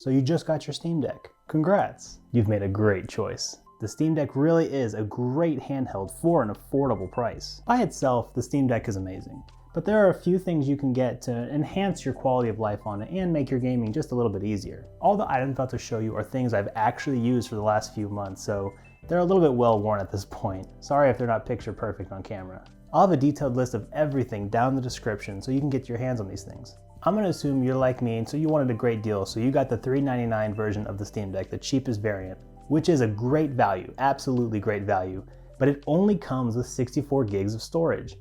So you just got your Steam Deck. Congrats! You've made a great choice. The Steam Deck really is a great handheld for an affordable price. By itself, the Steam Deck is amazing, but there are a few things you can get to enhance your quality of life on it and make your gaming just a little bit easier. All the items I'm about to show you are things I've actually used for the last few months, so they're a little bit well worn at this point. Sorry if they're not picture perfect on camera. I'll have a detailed list of everything down in the description so you can get your hands on these things. I'm going to assume you're like me and so you wanted a great deal, so you got the $399 version of the Steam Deck, the cheapest variant, which is a great value, absolutely great value, but it only comes with 64 gigs of storage.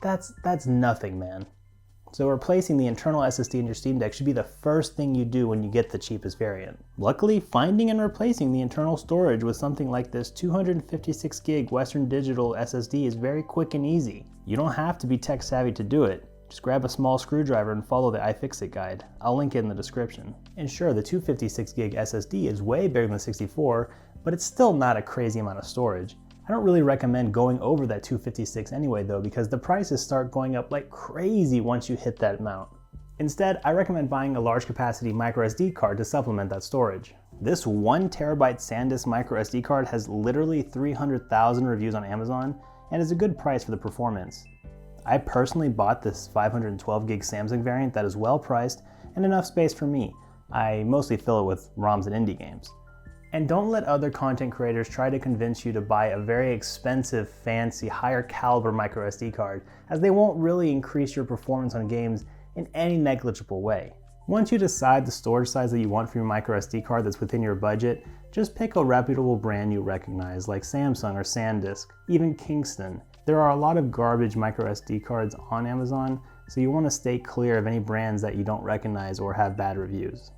That's nothing, man. So replacing the internal SSD in your Steam Deck should be the first thing you do when you get the cheapest variant. Luckily, finding and replacing the internal storage with something like this 256 gig Western Digital SSD is very quick and easy. You don't have to be tech savvy to do it. Just grab a small screwdriver and follow the iFixit guide. I'll link it in the description. And sure, the 256 gig SSD is way bigger than 64, but it's still not a crazy amount of storage. I don't really recommend going over that 256 anyway though, because the prices start going up like crazy once you hit that amount. Instead, I recommend buying a large capacity microSD card to supplement that storage. This 1TB SanDisk microSD card has literally 300,000 reviews on Amazon and is a good price for the performance. I personally bought this 512 gig Samsung variant that is well priced and enough space for me. I mostly fill it with ROMs and indie games. And don't let other content creators try to convince you to buy a very expensive, fancy, higher caliber microSD card, as they won't really increase your performance on games in any negligible way. Once you decide the storage size that you want for your microSD card that's within your budget, just pick a reputable brand you recognize like Samsung or SanDisk, even Kingston. There are a lot of garbage microSD cards on Amazon, so you want to stay clear of any brands that you don't recognize or have bad reviews.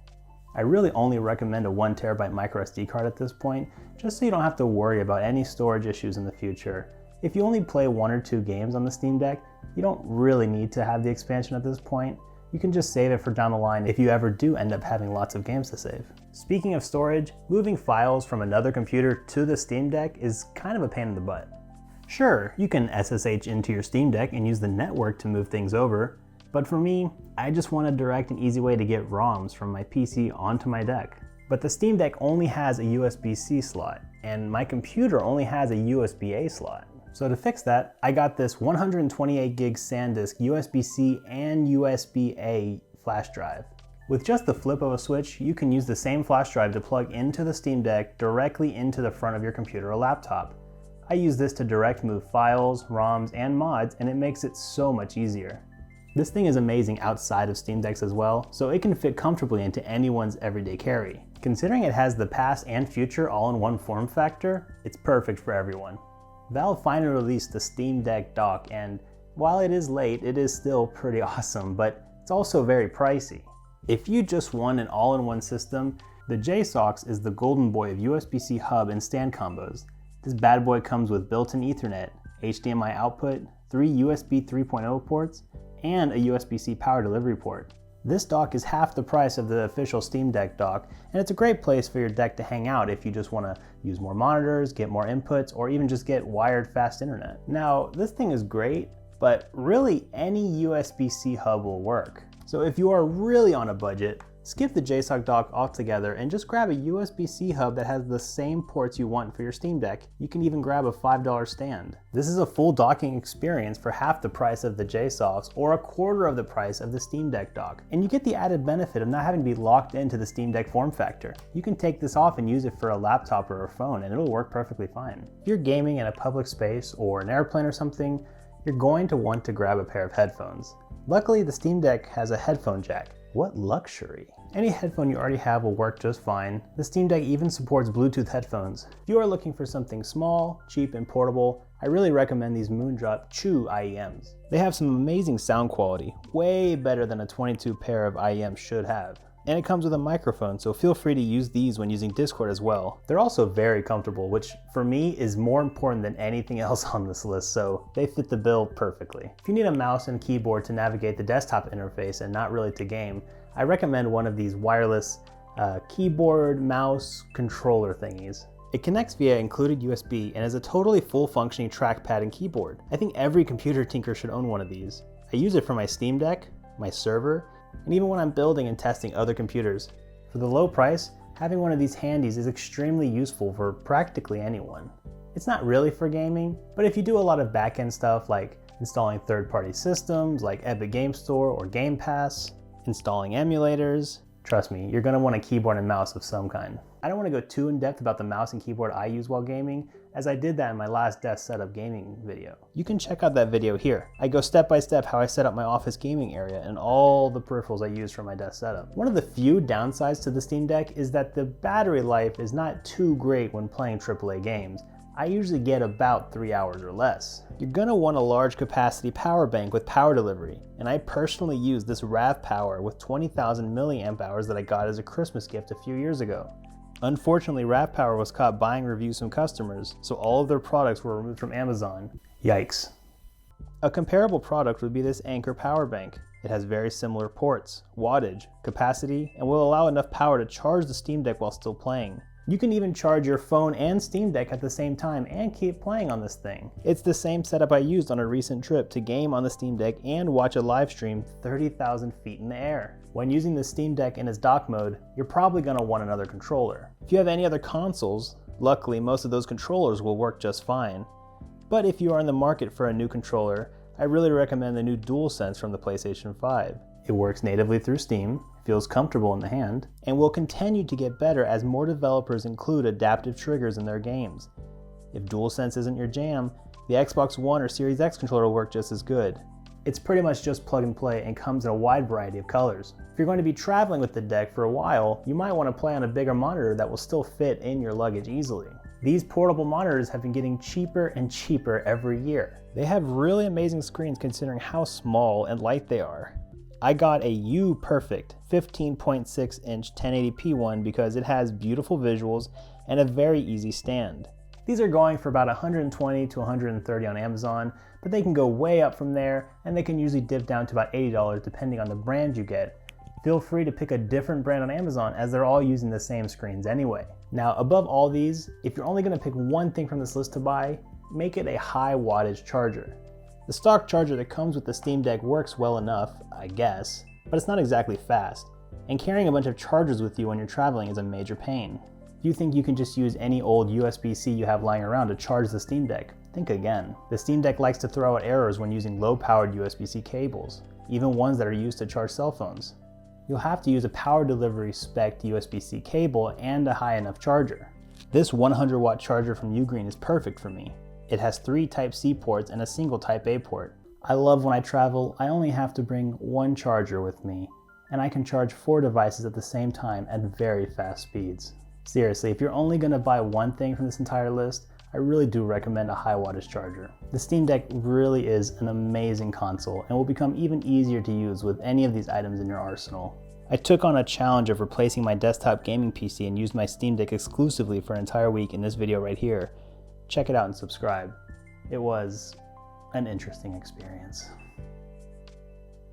I really only recommend a 1TB microSD card at this point, just so you don't have to worry about any storage issues in the future. If you only play 1 or 2 games on the Steam Deck, you don't really need to have the expansion at this point. You can just save it for down the line if you ever do end up having lots of games to save. Speaking of storage, moving files from another computer to the Steam Deck is kind of a pain in the butt. Sure, you can SSH into your Steam Deck and use the network to move things over, but for me, I just want a direct and easy way to get ROMs from my PC onto my deck. But the Steam Deck only has a USB-C slot, and my computer only has a USB-A slot. So to fix that, I got this 128 gig SanDisk USB-C and USB-A flash drive. With just the flip of a switch, you can use the same flash drive to plug into the Steam Deck directly into the front of your computer or laptop. I use this to direct move files, ROMs, and mods, and it makes it so much easier. This thing is amazing outside of Steam Decks as well, so it can fit comfortably into anyone's everyday carry. Considering it has the past and future all in one form factor, it's perfect for everyone. Valve finally released the Steam Deck dock, and while it is late, it is still pretty awesome, but it's also very pricey. If you just want an all-in-one system, the JSOX is the golden boy of USB-C hub and stand combos. This bad boy comes with built-in Ethernet, HDMI output, 3 USB 3.0 ports, and a USB-C power delivery port. This dock is half the price of the official Steam Deck dock, and it's a great place for your deck to hang out if you just want to use more monitors, get more inputs, or even just get wired fast internet. Now, this thing is great, but really any USB-C hub will work. So if you are really on a budget, skip the JSOC dock altogether and just grab a USB-C hub that has the same ports you want for your Steam Deck. You can even grab a $5 stand. This is a full docking experience for half the price of the JSOCs or a quarter of the price of the Steam Deck dock. And you get the added benefit of not having to be locked into the Steam Deck form factor. You can take this off and use it for a laptop or a phone and it'll work perfectly fine. If you're gaming in a public space or an airplane or something, you're going to want to grab a pair of headphones. Luckily, the Steam Deck has a headphone jack. What luxury. Any headphone you already have will work just fine. The Steam Deck even supports Bluetooth headphones. If you are looking for something small, cheap, and portable, I really recommend these Moondrop Chew IEMs. They have some amazing sound quality, way better than a 22 pair of IEMs should have. And it comes with a microphone, so feel free to use these when using Discord as well. They're also very comfortable, which for me is more important than anything else on this list, so they fit the bill perfectly. If you need a mouse and keyboard to navigate the desktop interface and not really to game, I recommend one of these wireless keyboard, mouse, controller thingies. It connects via included USB and is a totally full functioning trackpad and keyboard. I think every computer tinker should own one of these. I use it for my Steam Deck, my server, and even when I'm building and testing other computers. For the low price, having one of these handies is extremely useful for practically anyone. It's not really for gaming, but if you do a lot of back-end stuff like installing third-party systems like Epic Game Store or Game Pass, installing emulators, trust me, you're going to want a keyboard and mouse of some kind. I don't want to go too in-depth about the mouse and keyboard I use while gaming, as I did that in my last desk setup gaming video. You can check out that video here. I go step by step how I set up my office gaming area and all the peripherals I use for my desk setup. One of the few downsides to the Steam Deck is that the battery life is not too great when playing AAA games. I usually get about 3 hours or less. You're gonna want a large capacity power bank with power delivery, and I personally use this RAV Power with 20,000 milliamp hours that I got as a Christmas gift a few years ago. Unfortunately, RAV Power was caught buying reviews from customers, so all of their products were removed from Amazon. Yikes. A comparable product would be this Anker power bank. It has very similar ports, wattage, capacity, and will allow enough power to charge the Steam Deck while still playing. You can even charge your phone and Steam Deck at the same time and keep playing on this thing. It's the same setup I used on a recent trip to game on the Steam Deck and watch a live stream 30,000 feet in the air. When using the Steam Deck in its dock mode, you're probably going to want another controller. If you have any other consoles, luckily most of those controllers will work just fine. But if you are in the market for a new controller, I really recommend the new DualSense from the PlayStation 5. It works natively through Steam, feels comfortable in the hand, and will continue to get better as more developers include adaptive triggers in their games. If DualSense isn't your jam, the Xbox One or Series X controller will work just as good. It's pretty much just plug and play and comes in a wide variety of colors. If you're going to be traveling with the deck for a while, you might want to play on a bigger monitor that will still fit in your luggage easily. These portable monitors have been getting cheaper and cheaper every year. They have really amazing screens considering how small and light they are. I got a U-Perfect 15.6 inch 1080p one because it has beautiful visuals and a very easy stand. These are going for about $120 to $130 on Amazon, but they can go way up from there, and they can usually dip down to about $80 depending on the brand you get. Feel free to pick a different brand on Amazon as they're all using the same screens anyway. Now, above all these, if you're only going to pick one thing from this list to buy, make it a high wattage charger. The stock charger that comes with the Steam Deck works well enough, I guess, but it's not exactly fast, and carrying a bunch of chargers with you when you're traveling is a major pain. If you think you can just use any old USB-C you have lying around to charge the Steam Deck, think again. The Steam Deck likes to throw out errors when using low-powered USB-C cables, even ones that are used to charge cell phones. You'll have to use a power delivery spec USB-C cable and a high enough charger. This 100-watt charger from Ugreen is perfect for me. It has 3 Type-C ports and a single Type-A port. I love when I travel, I only have to bring one charger with me, and I can charge 4 devices at the same time at very fast speeds. Seriously, if you're only going to buy one thing from this entire list, I really do recommend a high wattage charger. The Steam Deck really is an amazing console and will become even easier to use with any of these items in your arsenal. I took on a challenge of replacing my desktop gaming PC and used my Steam Deck exclusively for an entire week in this video right here. Check it out and subscribe. It was an interesting experience.